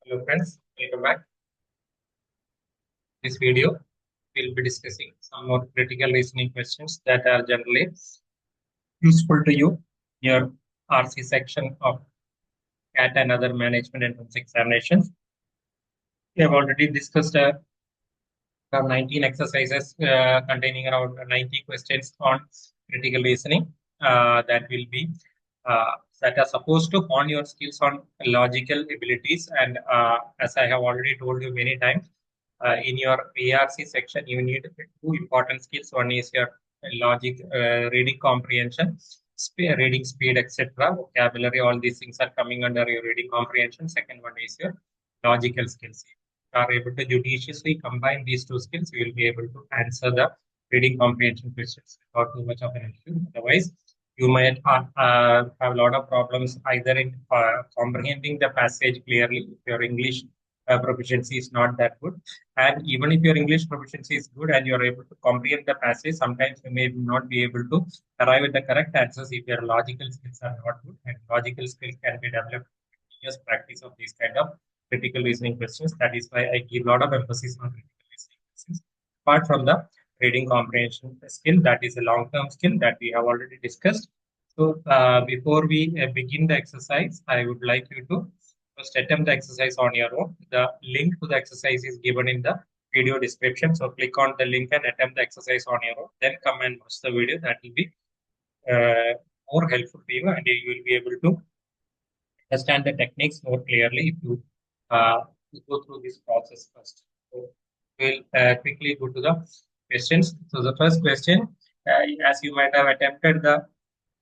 Hello friends, welcome back. This video we'll be discussing some more critical reasoning questions that are generally useful to you in your RC section of CAT and other management entrance examinations. We have already discussed around 19 exercises containing around 90 questions on critical reasoning that will be that are supposed to hone your skills on logical abilities. And as I have already told you many times, in your ARC section, you need two important skills. One is your logic, reading comprehension, reading speed, etc. Vocabulary, all these things are coming under your reading comprehension. Second one is your logical skills. Are able to judiciously combine these two skills, you will be able to answer the reading comprehension questions without too much of an issue. Otherwise, you might have a lot of problems either in comprehending the passage clearly if your English proficiency is not that good. And even if your English proficiency is good and you are able to comprehend the passage, sometimes you may not be able to arrive at the correct answers if your logical skills are not good. And logical skills can be developed years practice of these kind of critical reasoning questions. That is why I give a lot of emphasis on critical reasoning questions. Apart from the reading comprehension skill, that is a long-term skill that we have already discussed. So before we begin the exercise, I would like you to first attempt the exercise on your own. The link to the exercise is given in the video description. So click on the link and attempt the exercise on your own. Then come and watch the video. That will be more helpful for you, and you will be able to understand the techniques more clearly if you uh, go through this process first. So we'll quickly go to the questions. So the first question, as you might have attempted the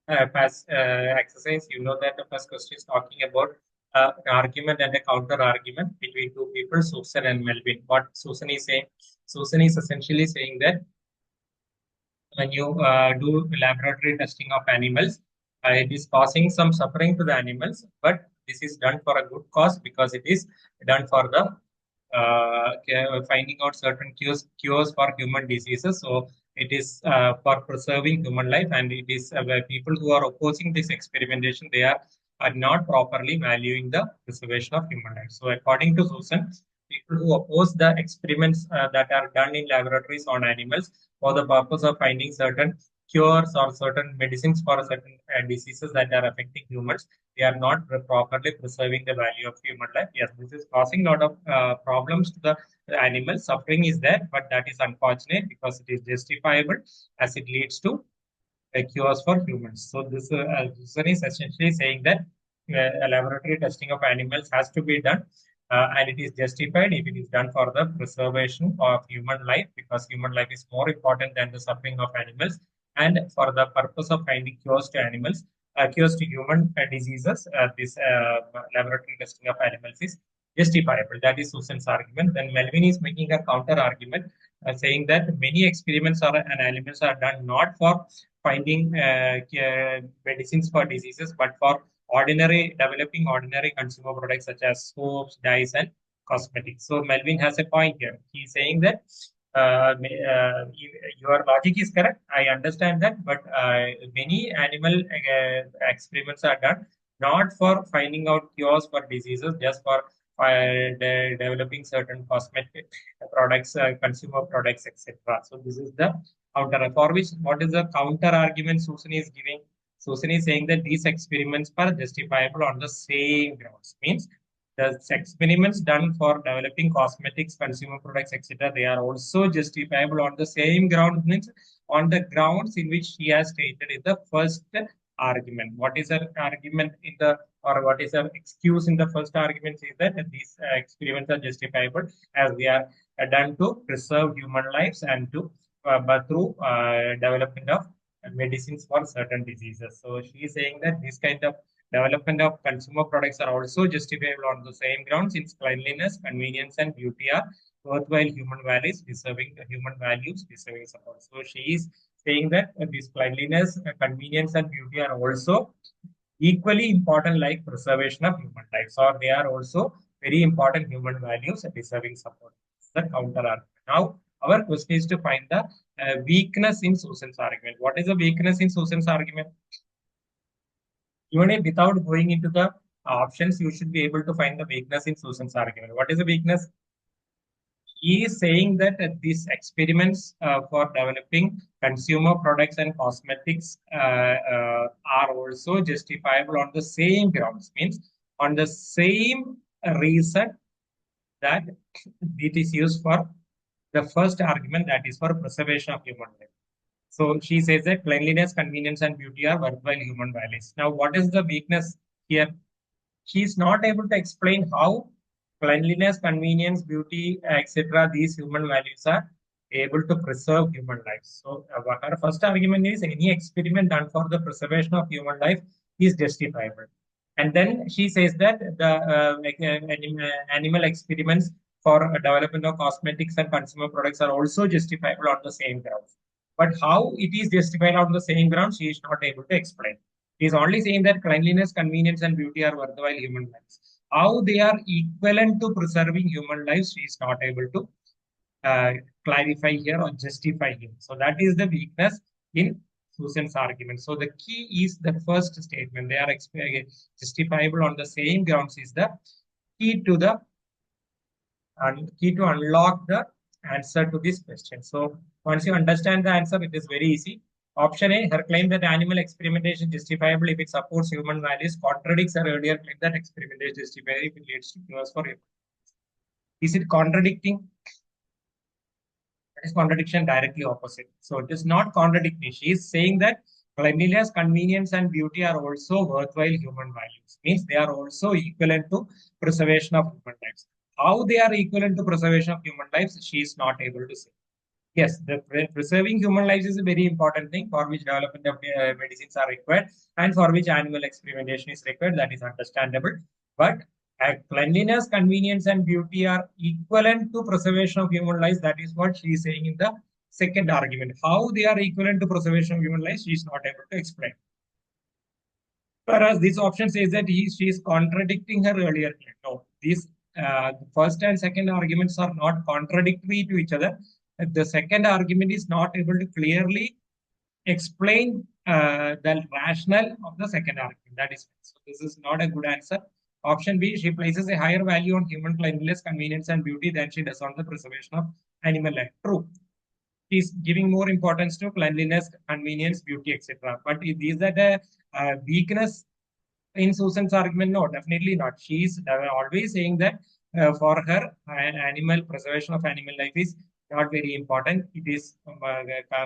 past exercise, you know that the first question is talking about an argument and a counter argument between two people, Susan and Melvin. What Susan is saying? Susan is essentially saying that when you do laboratory testing of animals, it is causing some suffering to the animals, but this is done for a good cause because it is done for the finding out certain cures for human diseases. So it is for preserving human life, and it is people who are opposing this experimentation, they are not properly valuing the preservation of human life. So according to Susan, people who oppose the experiments that are done in laboratories on animals for the purpose of finding certain cures or certain medicines for certain diseases that are affecting humans, they are not properly preserving the value of human life. Yes, this is causing a lot of problems to the animals. Suffering is there, but that is unfortunate because it is justifiable as it leads to cures for humans. So this is essentially saying that laboratory testing of animals has to be done, and it is justified if it is done for the preservation of human life, because human life is more important than the suffering of animals, and for the purpose of finding cures to animals, cures to human diseases. This laboratory testing of animals is justifiable. That is Susan's argument. Then Melvin is making a counter argument, saying that many experiments and animals are done not for finding medicines for diseases, but for developing ordinary consumer products such as soaps, dyes, and cosmetics. So Melvin has a point here. He's saying that your logic is correct. I understand that, but many animal experiments are done not for finding out cures for diseases, just for developing certain cosmetic products, consumer products, etc. So this is the counter. For which, what is the counter argument Susan is giving? Susan is saying that these experiments are justifiable on the same grounds. Means the experiments done for developing cosmetics, consumer products, etc., they are also justifiable on the same ground, means on the grounds in which she has stated in the first argument. What is her argument in the, or what is her excuse in the first argument is that these experiments are justifiable as they are done to preserve human lives and to but through development of medicines for certain diseases. So she is saying that this kind of development of consumer products are also justifiable on the same grounds, since cleanliness, convenience, and beauty are worthwhile human values, deserving support. So she is saying that this cleanliness, convenience, and beauty are also equally important like preservation of human lives, or they are also very important human values and deserving support. The counter argument. Now, our question is to find the weakness in Susan's argument. What is the weakness in Susan's argument? Even if without going into the options, you should be able to find the weakness in Susan's argument. What is the weakness? He is saying that these experiments for developing consumer products and cosmetics are also justifiable on the same grounds, means on the same reason that it is used for the first argument, that is for preservation of human life. So she says that cleanliness, convenience, and beauty are worthwhile human values. Now, what is the weakness here? She is not able to explain how cleanliness, convenience, beauty, etc., these human values are able to preserve human lives. So, her first argument is any experiment done for the preservation of human life is justifiable. And then she says that the animal experiments for development of cosmetics and consumer products are also justifiable on the same grounds. But how it is justified on the same grounds, she is not able to explain. He is only saying that cleanliness, convenience, and beauty are worthwhile human lives. How they are equivalent to preserving human lives, she is not able to uh, clarify here or justify here. So that is the weakness in Susan's argument. So the key is the first statement. They are justifiable on the same grounds is the key to the key to unlock the answer to this question. So once you understand the answer, it is very easy. Option A, her claim that animal experimentation is justifiable if it supports human values contradicts her earlier claim that experimentation is justifiable if it leads to cures for human. Is it contradicting? That is contradiction directly opposite. So it is not contradicting. She is saying that cleanliness, convenience, and beauty are also worthwhile human values. Means they are also equivalent to preservation of human lives. How they are equivalent to preservation of human lives, she is not able to say. Yes, the preserving human lives is a very important thing for which development of medicines are required and for which animal experimentation is required. That is understandable. But cleanliness, convenience, and beauty are equivalent to preservation of human lives. That is what she is saying in the second argument. How they are equivalent to preservation of human lives, she is not able to explain. Whereas this option says that she is contradicting her earlier claim. No, these first and second arguments are not contradictory to each other. The second argument is not able to clearly explain the rationale of the second argument. That is, so this is not a good answer. Option B, she places a higher value on human cleanliness, convenience, and beauty than she does on the preservation of animal life. True. She's giving more importance to cleanliness, convenience, beauty, etc. But is that a weakness in Susan's argument? No, definitely not. She's always saying that for her, animal preservation of animal life is not very important. It is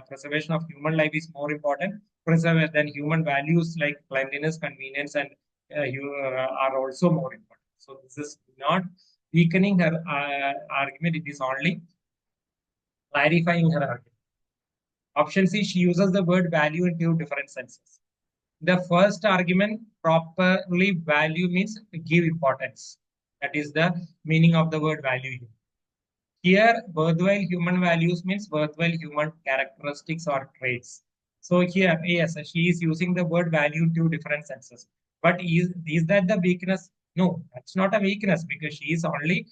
preservation of human life is more important. Preserve than human values like cleanliness, convenience, and are also more important. So this is not weakening her argument. It is only clarifying her argument. Option C, she uses the word value in two different senses. The first argument, properly value means give importance. That is the meaning of the word value here. Here, worthwhile human values means worthwhile human characteristics or traits. So here, yes, she is using the word value in two different senses. But is that the weakness? No, that's not a weakness because she is only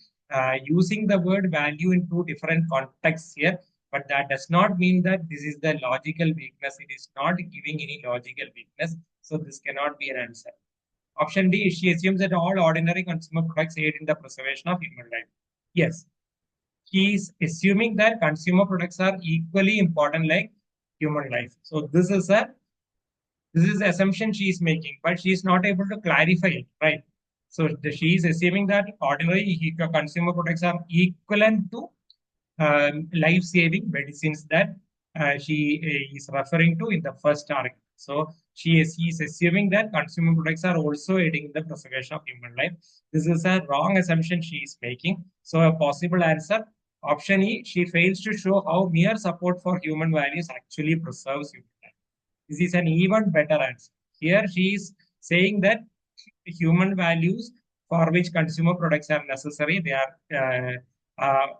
using the word value in two different contexts here. But that does not mean that this is the logical weakness. It is not giving any logical weakness. So this cannot be an answer. Option D, she assumes that all ordinary consumer products aid in the preservation of human life. Yes, he is assuming that consumer products are equally important like human life. So this is assumption she is making, but she is not able to clarify it, right? So she is assuming that ordinary consumer products are equivalent to life-saving medicines that she is referring to in the first argument. So she is assuming that consumer products are also aiding in the preservation of human life. This is a wrong assumption she is making. So a possible answer, option E, she fails to show how mere support for human values actually preserves human life. This is an even better answer. Here she is saying that human values for which consumer products are necessary, they are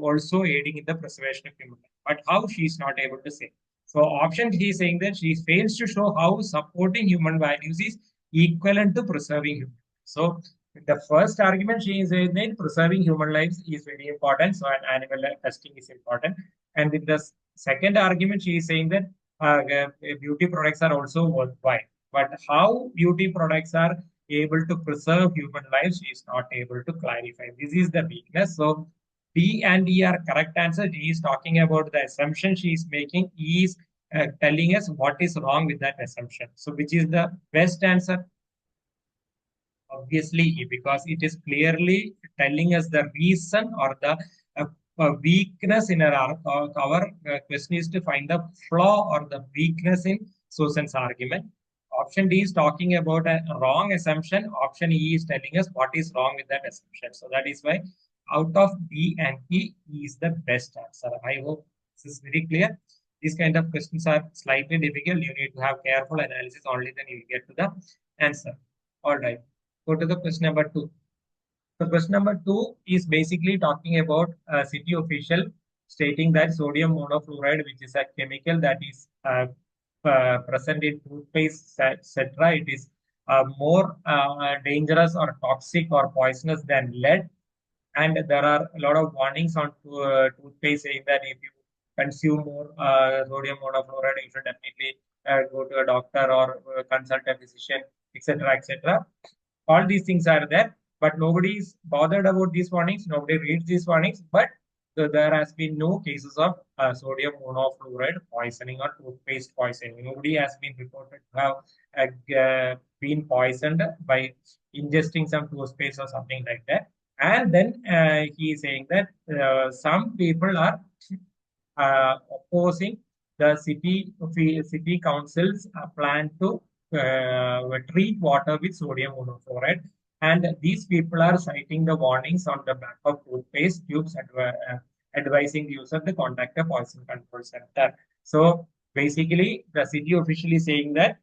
also aiding in the preservation of human life. But how, she is not able to say. So option he is saying that she fails to show how supporting human values is equivalent to preserving human. So the first argument she is saying that preserving human lives is very important. So an animal testing is important. And in the second argument, she is saying that beauty products are also worthwhile. But how beauty products are able to preserve human lives, she is not able to clarify. This is the weakness. So D and E are correct answer. D is talking about the assumption she is making. E is telling us what is wrong with that assumption. So which is the best answer? Obviously, because it is clearly telling us the reason or the weakness in our question is to find the flaw or the weakness in Susan's argument. Option D is talking about a wrong assumption. Option E is telling us what is wrong with that assumption. So that is why out of D and E, E is the best answer. I hope this is very clear. These kind of questions are slightly difficult. You need to have careful analysis, only then you will get to the answer. All right. Go to the question number two. So question number two is basically talking about a city official stating that sodium monofluoride, which is a chemical that is present in toothpaste, etc., it is more dangerous or toxic or poisonous than lead. And there are a lot of warnings on toothpaste saying that if you consume more sodium monofluoride, you should definitely go to a doctor or consult a physician, etc., etc. All these things are there, but nobody is bothered about these warnings. Nobody reads these warnings, but there has been no cases of sodium monofluoride poisoning or toothpaste poisoning. Nobody has been reported to have been poisoned by ingesting some toothpaste or something like that. And then he is saying that some people are opposing the city council's plan to treat water with sodium monofluoride. And these people are citing the warnings on the back of toothpaste tubes advising the user to contact a poison control center. So basically, the city official is saying that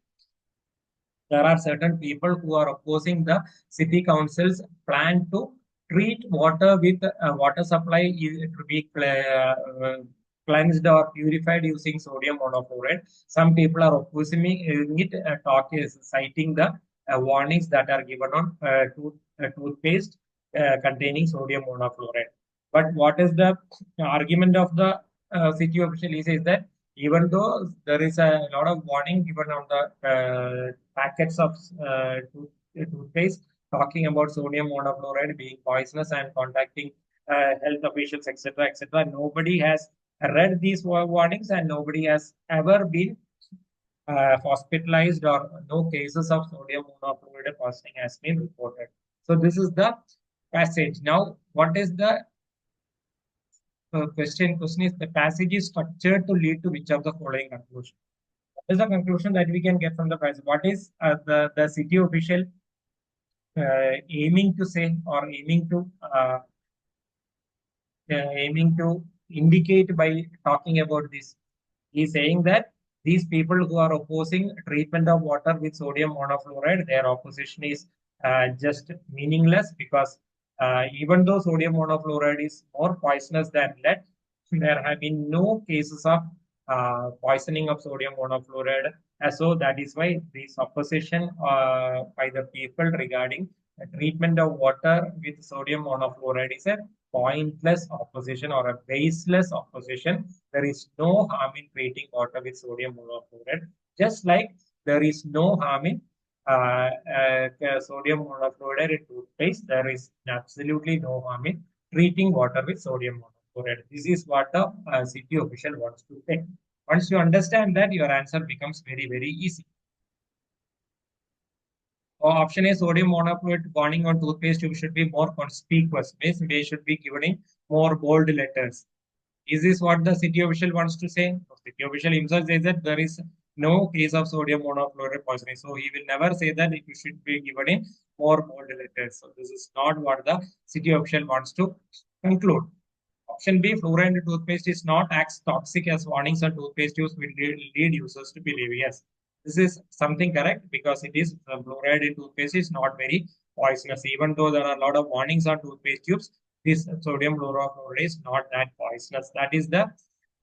there are certain people who are opposing the city council's plan to treat water with water supply to be cleansed or purified using sodium monofluoride. Some people are opposing it, talk is citing the warnings that are given on toothpaste containing sodium monofluoride. But what is the argument of the city official? He says that even though there is a lot of warning given on the packets of toothpaste talking about sodium monofluoride being poisonous and contacting health officials, etc., etc., nobody has read these warnings and nobody has ever been hospitalized or no cases of sodium monofluoride poisoning has been reported. So this is the passage. Now, what is the question? Question is the passage is structured to lead to which of the following conclusion? What is the conclusion that we can get from the passage? What is the city official aiming to say or aiming to indicate by talking about this? He's saying that these people who are opposing treatment of water with sodium monofluoride, their opposition is just meaningless because even though sodium monofluoride is more poisonous than lead, there have been no cases of poisoning of sodium monofluoride. So that is why this opposition by the people regarding the treatment of water with sodium monofluoride is a pointless opposition or a baseless opposition. There is no harm in treating water with sodium monofluoride, just like there is no harm in sodium monofluoride in toothpaste. There is absolutely no harm in treating water with sodium monofluoride. This is what the city official wants to say. Once you understand that, your answer becomes very, very easy. Option A, sodium monofluoride warning on toothpaste tube should be more conspicuous. Means they should be given in more bold letters. Is this what the city official wants to say? The city official himself says that there is no case of sodium monofluoride poisoning. So he will never say that it should be given in more bold letters. So this is not what the city official wants to conclude. Option B, fluoride in toothpaste is not as toxic as warnings on toothpaste use will lead users to believe. Yes, this is something correct because it is fluoride in toothpaste is not very poisonous. Even though there are a lot of warnings on toothpaste tubes, this sodium fluoride is not that poisonous. That is the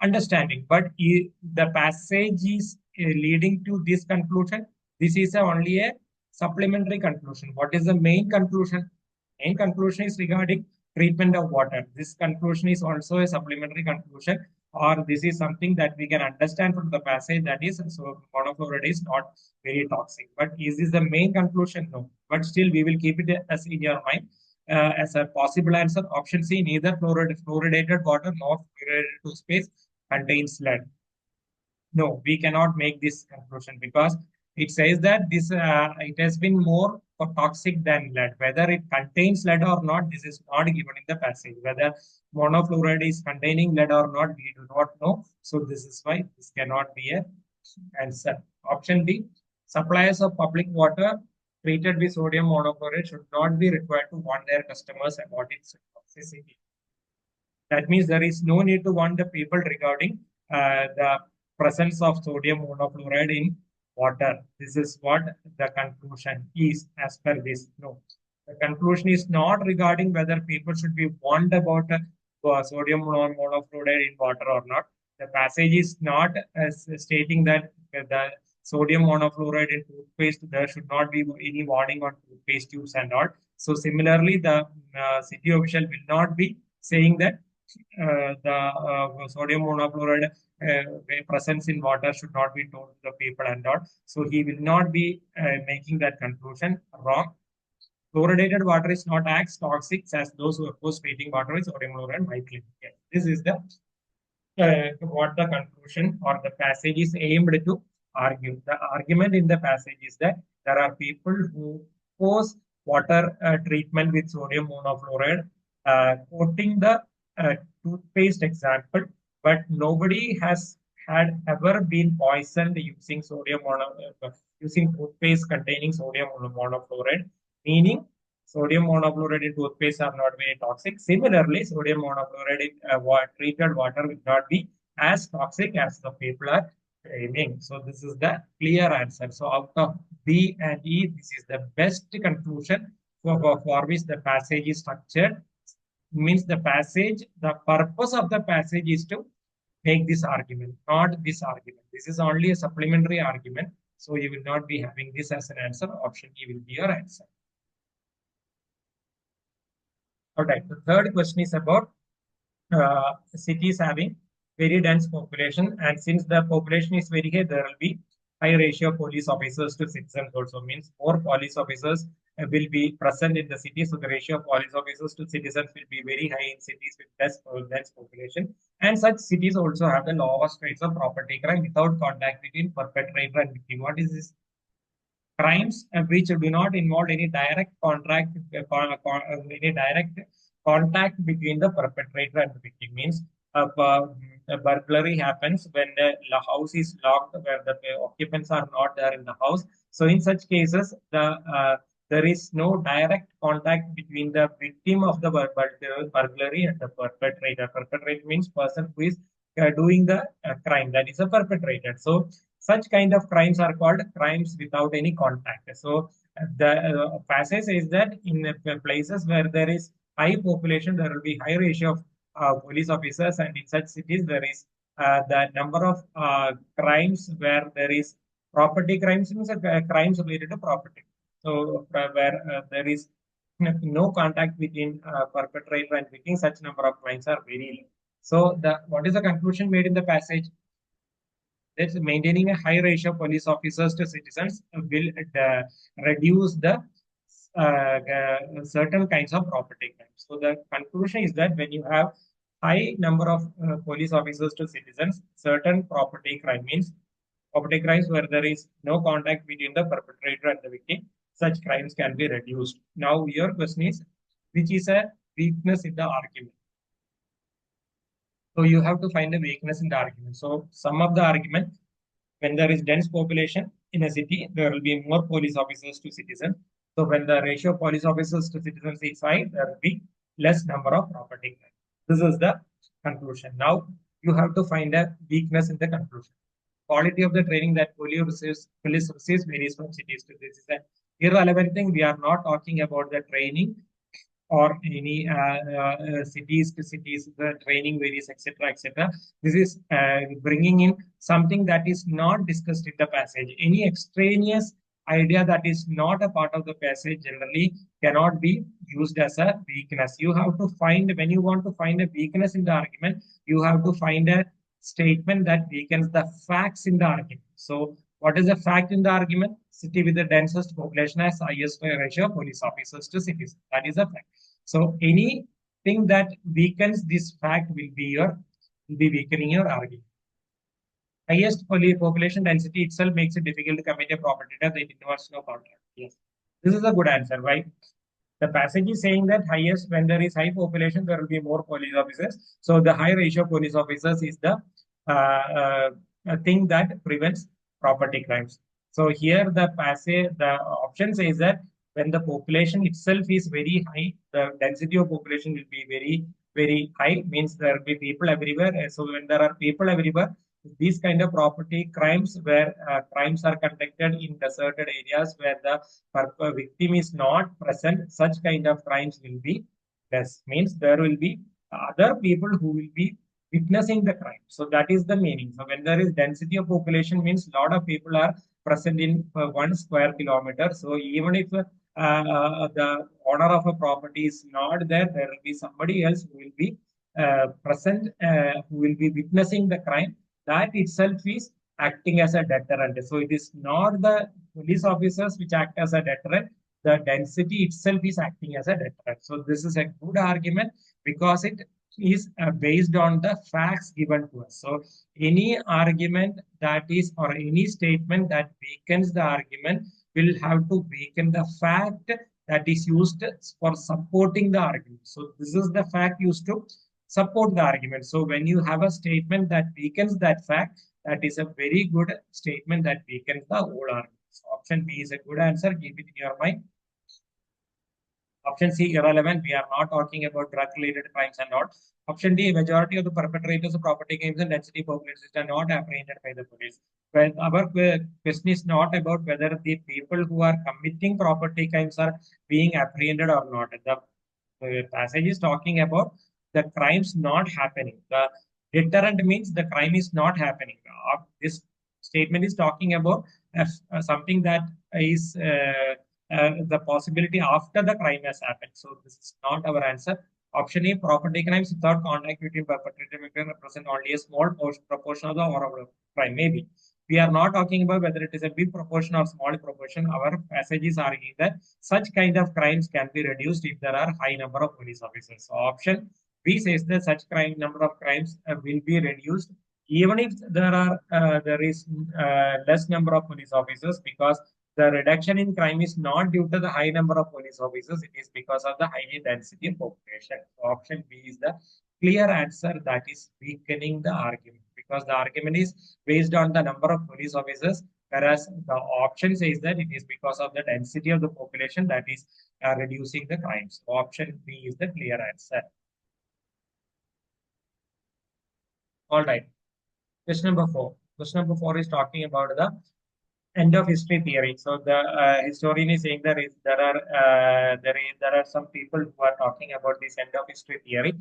understanding. But the passage is leading to this conclusion. This is only a supplementary conclusion. What is the main conclusion? Main conclusion is regarding treatment of water. This conclusion is also a supplementary conclusion. or this is something that we can understand from the passage, that is, so monofluoride is not very toxic. But is this the main conclusion? No. But still, we will keep it as in your mind as a possible answer. Option C, neither fluoridated water nor fluoridated toothpaste contains lead. No, we cannot make this conclusion because it says that this it has been more toxic than lead. Whether it contains lead or not, this is not given in the passage. Whether monofluoride is containing lead or not, we do not know. So this is why this cannot be a answer. Option D, suppliers of public water treated with sodium monochloride should not be required to warn their customers about its toxicity. That means there is no need to warn the people regarding the presence of sodium monofluoride in water. This is what the conclusion is as per this. No, the conclusion is not regarding whether people should be warned about sodium monofluoride in water or not. The passage is not stating that the sodium monofluoride in toothpaste, there should not be any warning on toothpaste tubes and all. So similarly, the city official will not be saying that the sodium monofluoride presence in water should not be told to the people and all. So he will not be making that conclusion wrong. Fluoridated water is not as toxic as those who oppose treating water with sodium chloride might claim. Yes. This is the what the conclusion or the passage is aimed to argue. The argument in the passage is that there are people who oppose water treatment with sodium monofluoride, quoting the toothpaste example, but nobody has had ever been poisoned using using toothpaste containing sodium monofluoride, meaning sodium monofluoride in toothpaste are not very toxic. Similarly, sodium monofluoride in treated water will not be as toxic as the people are claiming. So this is the clear answer. So out of B and E, this is the best conclusion for which the passage is structured. Means the passage, the purpose of the passage is to make this argument, not this argument. This is only a supplementary argument. So you will not be having this as an answer. Option E will be your answer. All right. The third question is about cities having very dense population, and since the population is very high, there will be high ratio of police officers to citizens. Also means more police officers will be present in the city, so the ratio of police officers to citizens will be very high in cities with dense population. And such cities also have the lowest rates of property crime without contact between perpetrator and victim. What is this? Crimes which do not involve any direct any direct contact between the perpetrator and the victim. Means a burglary happens when the house is locked, where the occupants are not there in the house. So in such cases, there is no direct contact between the victim of the burglary and the perpetrator. Perpetrator means person who is doing the crime, that is a perpetrator. So such kind of crimes are called crimes without any contact. So the passage says that in places where there is high population, there will be high ratio of police officers, and in such cities there is the number of crimes where there is property crimes, means crimes related to property. So where there is no contact between perpetrator and victim, such number of crimes are very low. So the what is the conclusion made in the passage? That maintaining a high ratio of police officers to citizens will reduce the certain kinds of property crimes. So the conclusion is that when you have high number of police officers to citizens, certain property crime means property crimes where there is no contact between the perpetrator and the victim, such crimes can be reduced. Now your question is, which is a weakness in the argument? So you have to find a weakness in the argument. So some of the argument, when there is dense population in a city, there will be more police officers to citizens. So when the ratio of police officers to citizens is high, there will be less number of property crimes. This is the conclusion. Now you have to find a weakness in the conclusion. Quality of the training that police receives varies from cities to cities. This is an irrelevant thing. We are not talking about the training or any cities to cities, the training varies, etc., etc. This is bringing in something that is not discussed in the passage. Any extraneous idea that is not a part of the passage generally cannot be used as a weakness. You have to find, when you want to find a weakness in the argument, you have to find a statement that weakens the facts in the argument. So, what is the fact in the argument? City with the densest population has highest ratio of police officers to citizens. That is a fact. So, anything that weakens this fact will be weakening your argument. Highest population density itself makes it difficult to commit a property that it involves no contract. Yes, this is a good answer. Why? The passage is saying that highest when there is high population, there will be more police officers. So the high ratio of police officers is the thing that prevents property crimes. So here the option says that when the population itself is very high, the density of population will be very high. Means there will be people everywhere. So when there are people everywhere, these kind of property crimes where crimes are conducted in deserted areas where the victim is not present, such kind of crimes will be less. Means there will be other people who will be witnessing the crime. So that is the meaning. So when there is density of population, means a lot of people are present in 1 square kilometer. So even if the owner of a property is not there, there will be somebody else who will be present, who will be witnessing the crime. That itself is acting as a deterrent. So it is not the police officers which act as a deterrent. The density itself is acting as a deterrent. So this is a good argument because it is based on the facts given to us. So any argument that is or any statement that weakens the argument will have to weaken the fact that is used for supporting the argument. So this is the fact used to support the argument. So when you have a statement that weakens that fact, that is a very good statement that weakens the whole argument. So option B is a good answer. Keep it in your mind. Option C, irrelevant. We are not talking about drug-related crimes and not. Option D, majority of the perpetrators of property crimes and density populations are not apprehended by the police. Well, our question is not about whether the people who are committing property crimes are being apprehended or not. The passage is talking about the crimes not happening. The deterrent means the crime is not happening. This statement is talking about something that is the possibility after the crime has happened. So this is not our answer. Option A, property crimes without contact between perpetrator and victim represent only a small proportion of the overall crime. Maybe. We are not talking about whether it is a big proportion or small proportion. Our passages are arguing that such kind of crimes can be reduced if there are high number of police officers. So option B says that such number of crimes will be reduced even if there is less number of police officers, because the reduction in crime is not due to the high number of police officers, it is because of the high density of population. So option B is the clear answer that is weakening the argument, because the argument is based on the number of police officers, whereas the option says that it is because of the density of the population that is reducing the crimes. So option B is the clear answer. All right. Question number 4. Question number 4 is talking about the end of history theory. So the historian is saying there are some people who are talking about this end of history theory,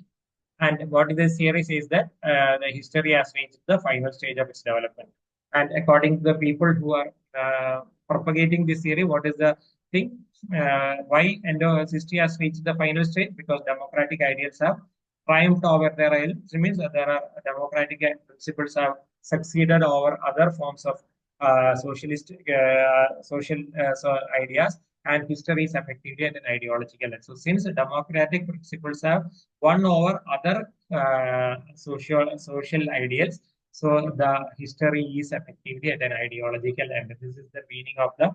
and what this theory says that the history has reached the final stage of its development. And according to the people who are propagating this theory, what is the thing? Why end of history has reached the final stage? Because democratic ideals have triumphed over their ideals. It means that there are democratic principles have succeeded over other forms of socialist social ideas, and history is effectively at an ideological end. So since the democratic principles have won over other social ideals, so the history is effectively at an ideological end. This is the meaning of the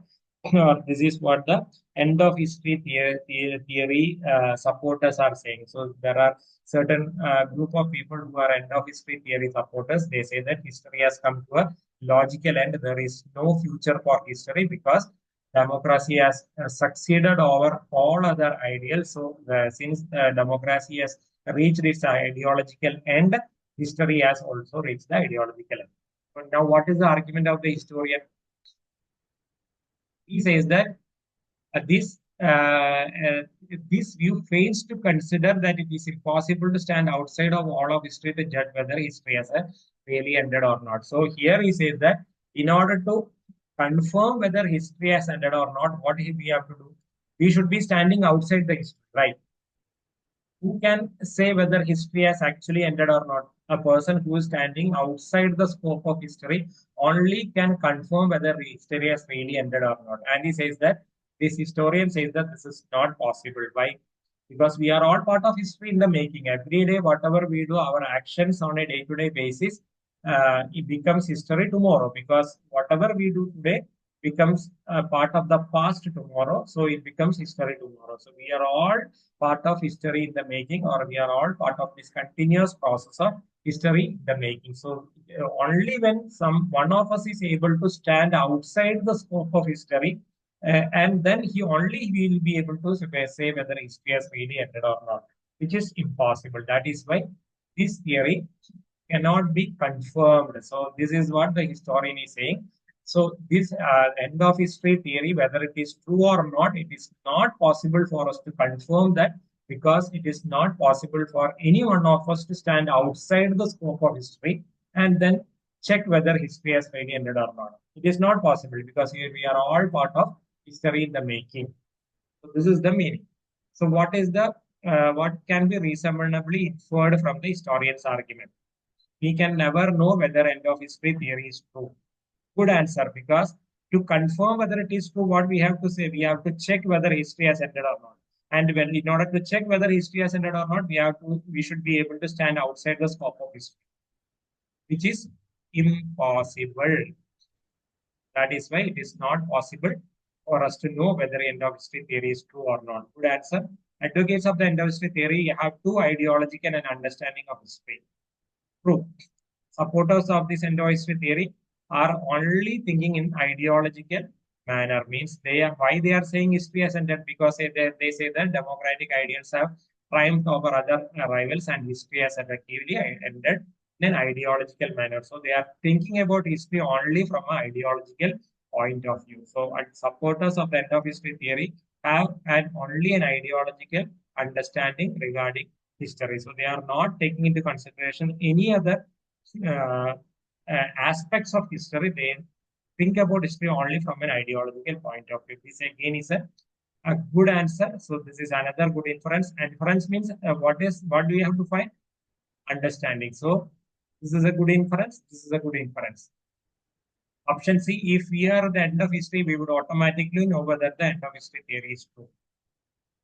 this is what the end of history theory supporters are saying. So there are certain group of people who are end of history theory supporters. They say that history has come to a logical end. There is no future for history because democracy has succeeded over all other ideals. So since democracy has reached its ideological end, history has also reached the ideological end. But now, what is the argument of the historian? He says that uh, this uh, uh, this view fails to consider that it is impossible to stand outside of all of history to judge whether history has really ended or not. So here he says that in order to confirm whether history has ended or not, what we have to do? We should be standing outside the history, right? Who can say whether history has actually ended or not? A person who is standing outside the scope of history only can confirm whether history has really ended or not. And he says that this historian says that this is not possible. Why? Because we are all part of history in the making. Every day, whatever we do, our actions on a day-to-day basis, it becomes history tomorrow. Because whatever we do today becomes a part of the past tomorrow, so it becomes history tomorrow. So we are all part of history in the making, or we are all part of this continuous process of history in the making. So only when some one of us is able to stand outside the scope of history, and then he only will be able to say whether history has really ended or not, which is impossible. That is why this theory cannot be confirmed. So this is what the historian is saying. So this end of history theory, whether it is true or not, it is not possible for us to confirm that, because it is not possible for any one of us to stand outside the scope of history and then check whether history has really ended or not. It is not possible because we are all part of history in the making. So this is the meaning. So what can be reasonably inferred from the historian's argument? We can never know whether end of history theory is true. Good answer, because to confirm whether it is true, what we have to say, we have to check whether history has ended or not. And when in order to check whether history has ended or not, we should be able to stand outside the scope of history, which is impossible. That is why it is not possible for us to know whether end of history theory is true or not. Good answer. Advocates of the end of history theory have two ideological and understanding of history. True. Supporters of this end of history theory are only thinking in ideological manner. Means they are why they are saying history has ended, because they say that democratic ideals have triumphed over other rivals and history has effectively ended in an ideological manner. So they are thinking about history only from an ideological point of view. So supporters of the end of history theory have had only an ideological understanding regarding history. So they are not taking into consideration any other uh, aspects of history. They think about history only from an ideological point of view. This again is a good answer. So this is another good inference. And inference means what do we have to find? Understanding. So this is a good inference. This is a good inference. Option C, if we are at the end of history, we would automatically know whether the end of history theory is true.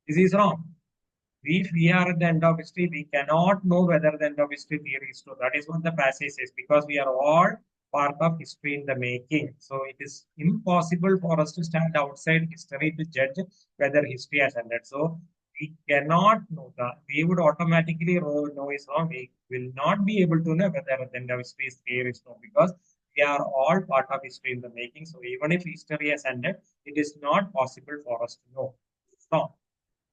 This is wrong. If we are at the end of history, we cannot know whether the end of history theory is true. That is what the passage says, because we are all part of history in the making. So it is impossible for us to stand outside history to judge whether history has ended. So we cannot know that. We would automatically know is wrong. We will not be able to know whether the end of history theory is true, because we are all part of history in the making. So even if history has ended, it is not possible for us to know. It's wrong.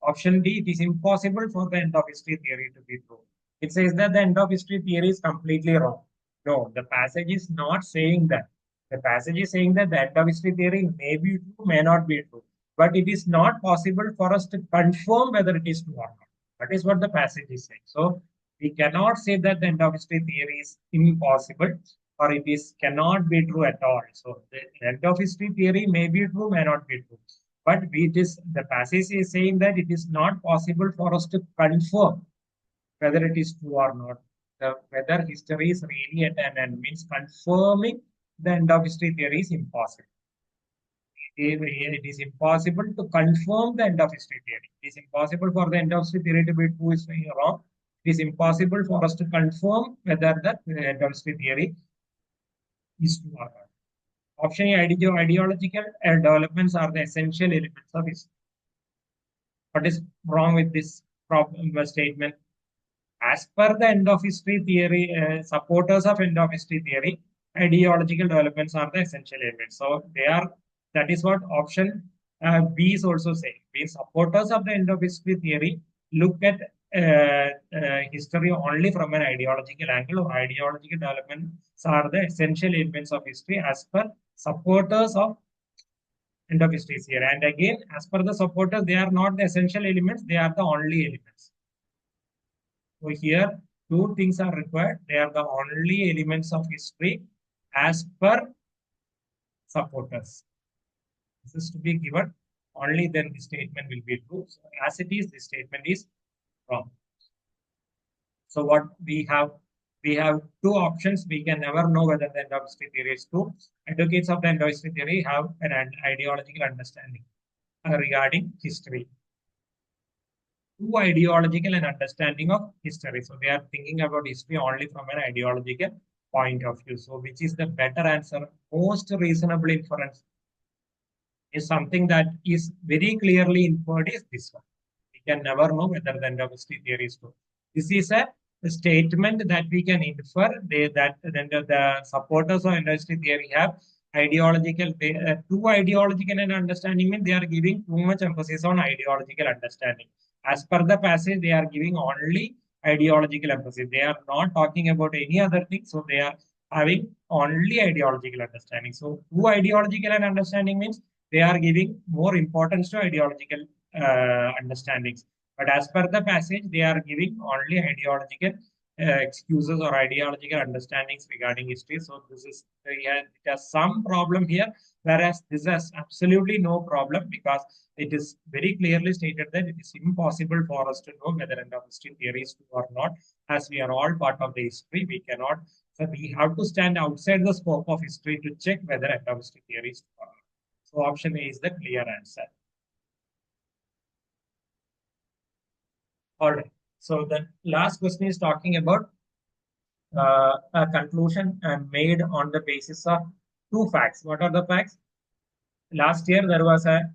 Option D, it is impossible for the end of history theory to be true. It says that the end of history theory is completely wrong. No, the passage is not saying that. The passage is saying that the end of history theory may be true, may not be true. But it is not possible for us to confirm whether it is true or not. That is what the passage is saying. So we cannot say that the end of history theory is impossible, or it is cannot be true at all. So the end of history theory may be true, may not be true. But it is the passage is saying that it is not possible for us to confirm whether it is true or not. Whether history is really at an end means confirming the end of history theory is impossible. It is impossible to confirm the end of history theory. It is impossible for the end of history theory to be true is wrong. It is impossible for us to confirm whether the end of history theory is true or not. Option A, ideological developments are the essential elements of history. What is wrong with this problem statement? As per the end of history theory, supporters of end of history theory, ideological developments are the essential elements. So they are, that is what option B is also saying. We supporters of the end of history theory look at history only from an ideological angle, or ideological developments are the essential elements of history as per supporters of end of history theory. And again, as per the supporters, they are not the essential elements, they are the only elements. So here, two things are required. They are the only elements of history as per supporters. This is to be given. Only then the statement will be true. So as it is, the statement is wrong. So what we have We have two options. We can never know whether the end-of-history theory is true. Advocates of the end-of-history theory have an ideological understanding regarding history. Two ideological and understanding of history. So they are thinking about history only from an ideological point of view. So which is the better answer? Most reasonable inference is something that is very clearly inferred is this one. We can never know whether the end-of-history theory is true. This is a statement that we can infer that the supporters of end-of-history theory have ideological, too ideological and understanding means they are giving too much emphasis on ideological understanding. As per the passage, they are giving only ideological emphasis. They are not talking about any other thing. So they are having only ideological understanding. So too ideological and understanding means they are giving more importance to ideological understandings. But as per the passage, they are giving only ideological excuses or ideological understandings regarding history. So this is it has some problem here, whereas this has absolutely no problem because it is very clearly stated that it is impossible for us to know whether end-of-history theory is true or not, as we are all part of the history. We cannot. So we have to stand outside the scope of history to check whether end-of-history theory is true or not. So option A is the clear answer. All right. So the last question is talking about a conclusion made on the basis of two facts. What are the facts? Last year there was a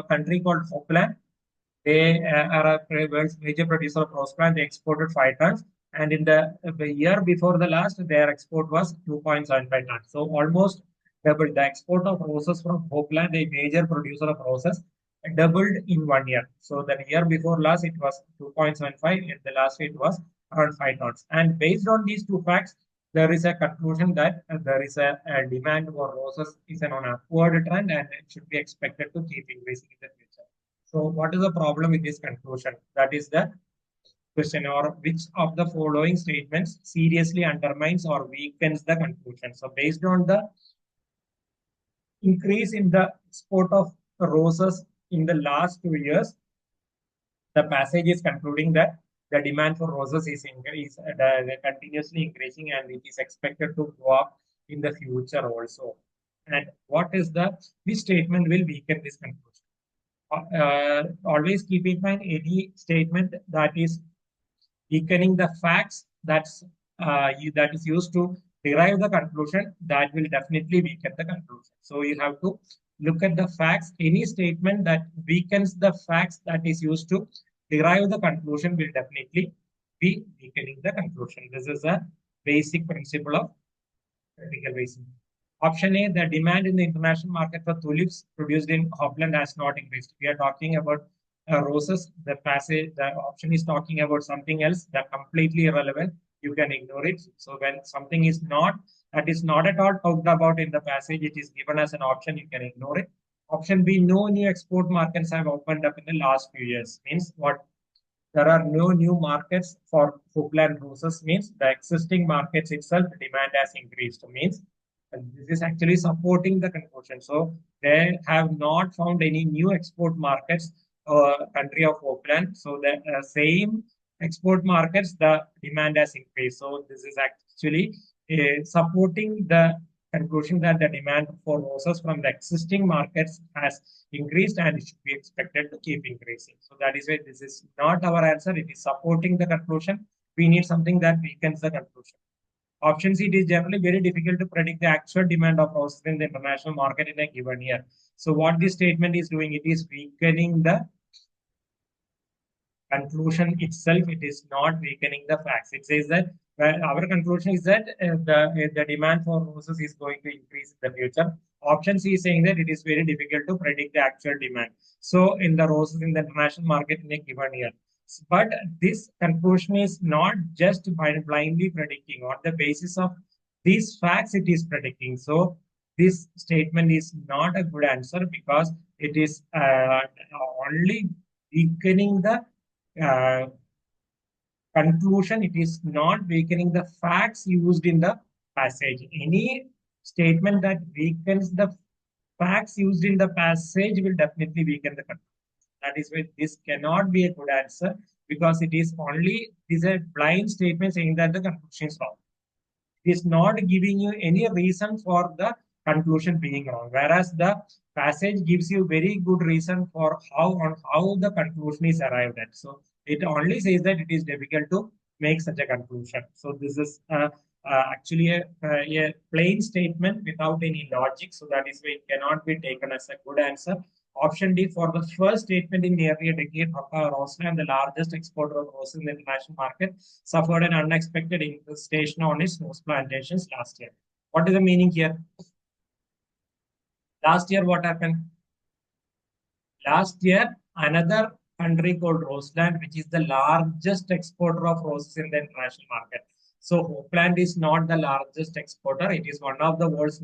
country called Hopland. They are a world's major producer of rose plant. They exported 5 tons. And in the year before the last, their export was 2.75 tons. So almost doubled. The export of roses from Hopeland, a major producer of roses, doubled in 1 year. So the year before last, it was 2.75. And the last year, it was around 5 tons. And based on these two facts, there is a conclusion that there is a demand for roses is on an upward trend and it should be expected to keep increasing in the future. So what is the problem with this conclusion? That is the question, or which of the following statements seriously undermines or weakens the conclusion? So based on the increase in the export of roses in the last 2 years, the passage is concluding that the demand for roses is continuously increasing and it is expected to go up in the future also. And what is the which statement will weaken this conclusion? Always keep in mind any statement that is weakening the facts that is used to derive the conclusion that will definitely weaken the conclusion. So you have to look at the facts. Any statement that weakens the facts that is used to derive the conclusion will definitely be weakening the conclusion. This is a basic principle of critical reasoning. Option A, the demand in the international market for tulips produced in Hopland has not increased. We are talking about roses. The passage, the option is talking about something else that completely irrelevant. You can ignore it. So when something is not, that is not at all talked about in the passage, it is given as an option, you can ignore it. Option B, no new export markets have opened up in the last few years. Means what? There are no new markets for Hoopland roses, means the existing markets itself demand has increased, means this is actually supporting the conclusion. So they have not found any new export markets country of Hoopland. So the same export markets, the demand has increased. So this is actually supporting the conclusion that the demand for roses from the existing markets has increased and it should be expected to keep increasing. So that is why this is not our answer. It is supporting the conclusion. We need something that weakens the conclusion. Option C, it is generally very difficult to predict the actual demand of roses in the international market in a given year. So what this statement is doing, it is weakening the conclusion itself. It is not weakening the facts. It says that our conclusion is that the demand for roses is going to increase in the future. Option C is saying that it is very difficult to predict the actual demand. So in the roses in the international market in a given year. But this conclusion is not just by blindly predicting. On the basis of these facts, it is predicting. So this statement is not a good answer because it is only weakening the uh, conclusion. It is not weakening the facts used in the passage. Any statement that weakens the facts used in the passage will definitely weaken the conclusion. That is why this cannot be a good answer because it is a blind statement saying that the conclusion is wrong. It is not giving you any reason for the conclusion being wrong, whereas the passage gives you very good reason for how the conclusion is arrived at. So it only says that it is difficult to make such a conclusion. So this is actually a plain statement without any logic. So that is why it cannot be taken as a good answer. Option D, for the first statement in nearly a decade, Roseland, the largest exporter of roses in the international market, suffered an unexpected infestation on its rose plantations last year. What is the meaning here? Last year, what happened? Last year, another country called Roseland, which is the largest exporter of roses in the international market. So Hopeland is not the largest exporter. It is one of the world's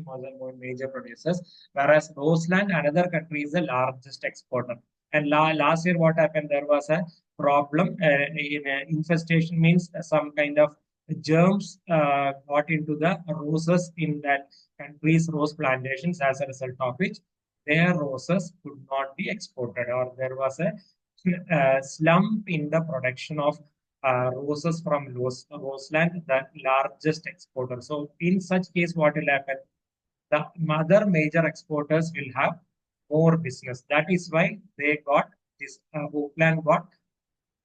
major producers. Whereas Roseland, another country, is the largest exporter. And last year, what happened? There was a problem. Infestation means some kind of germs got into the roses in that country's rose plantations, as a result of which their roses could not be exported, or there was a slump in the production of roses from Roseland, the largest exporter. So, in such case, what will happen? The other major exporters will have more business. That is why they got this. Oakland got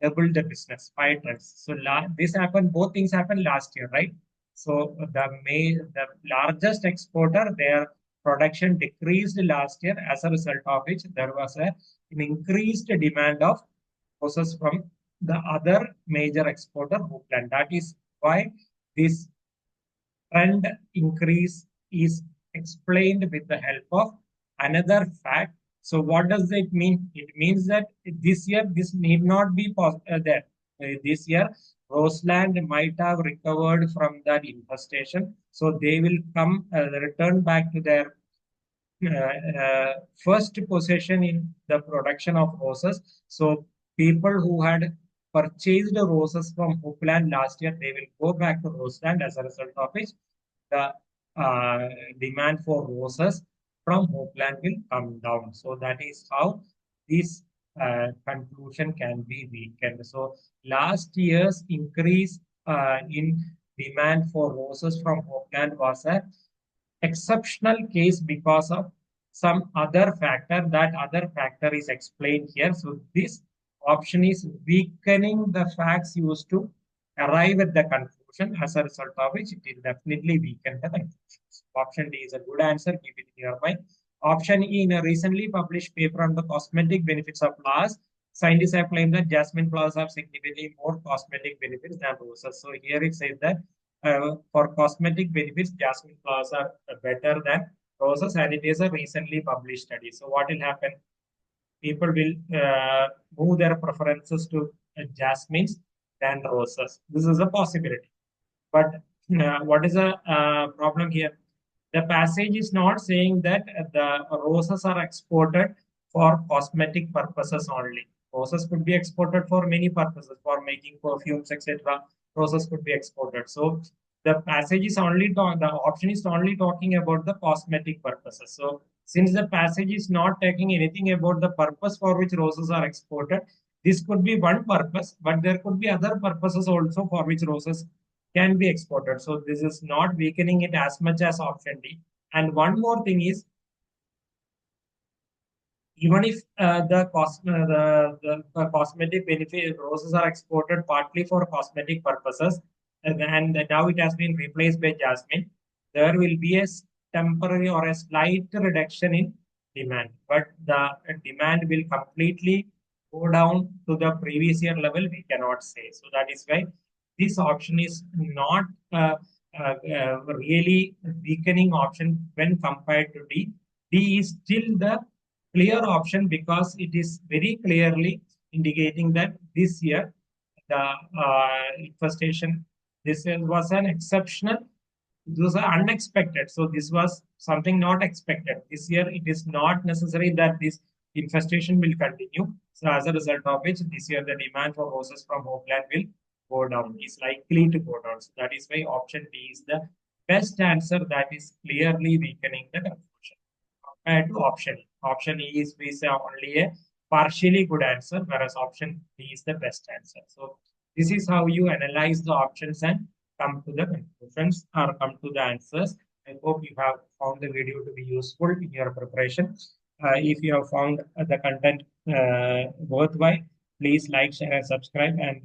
double the business, 5 times. So this happened. Both things happened last year, right? So the largest exporter, their production decreased last year, as a result of which there was an increased demand of roses from the other major exporter, Hoopland. That is why this trend increase is explained with the help of another fact. So what does it mean? It means that this year this need not be there. This year, Roseland might have recovered from that infestation, so they will return back to their first possession in the production of roses. So people who had purchased roses from Hopeland last year, they will go back to Roseland, as a result of which the demand for roses from Hopeland will come down. So that is how this conclusion can be weakened. So last year's increase in demand for roses from Hopeland was a exceptional case because of some other factor. That other factor is explained here. So this option is weakening the facts used to arrive at the conclusion, as a result of which it will definitely weaken the conclusion. Option D is a good answer. Keep it in your mind. Option E, in a recently published paper on the cosmetic benefits of flowers, scientists have claimed that jasmine flowers have significantly more cosmetic benefits than roses. So here it says that for cosmetic benefits, jasmine flowers are better than roses, and it is a recently published study. So what will happen? People will move their preferences to jasmines than roses. This is a possibility. But what is the problem here? The passage is not saying that the roses are exported for cosmetic purposes only. Roses could be exported for many purposes, for making perfumes, etc. Roses could be exported. So the passage is the option is only talking about the cosmetic purposes. So since the passage is not taking anything about the purpose for which roses are exported, this could be one purpose, but there could be other purposes also for which roses can be exported. So this is not weakening it as much as option D. And one more thing is, even if the cosmetic benefit roses are exported partly for cosmetic purposes, and now it has been replaced by jasmine, there will be a temporary or a slight reduction in demand, but the demand will completely go down to the previous year level. We cannot say. So that is why this option is not really weakening option when compared to D. D is still the clear option because it is very clearly indicating that this year the infestation, was an exceptional, this was unexpected. So this was something not expected. This year it is not necessary that this infestation will continue. So as a result of which this year the demand for roses from Oakland will go down, is likely to go down. So that is why option D is the best answer, that is clearly weakening the conclusion compared to option E. Option E is only a partially good answer, whereas option B is the best answer. So this is how you analyze the options and come to the conclusions or come to the answers. I hope you have found the video to be useful in your preparation. If you have found the content worthwhile, please like, share, and subscribe, and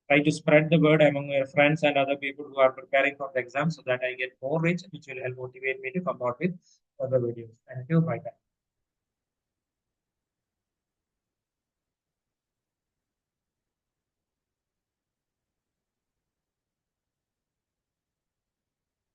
try to spread the word among your friends and other people who are preparing for the exam so that I get more reach, which will help motivate me to come out with other videos. Thank you. Bye bye.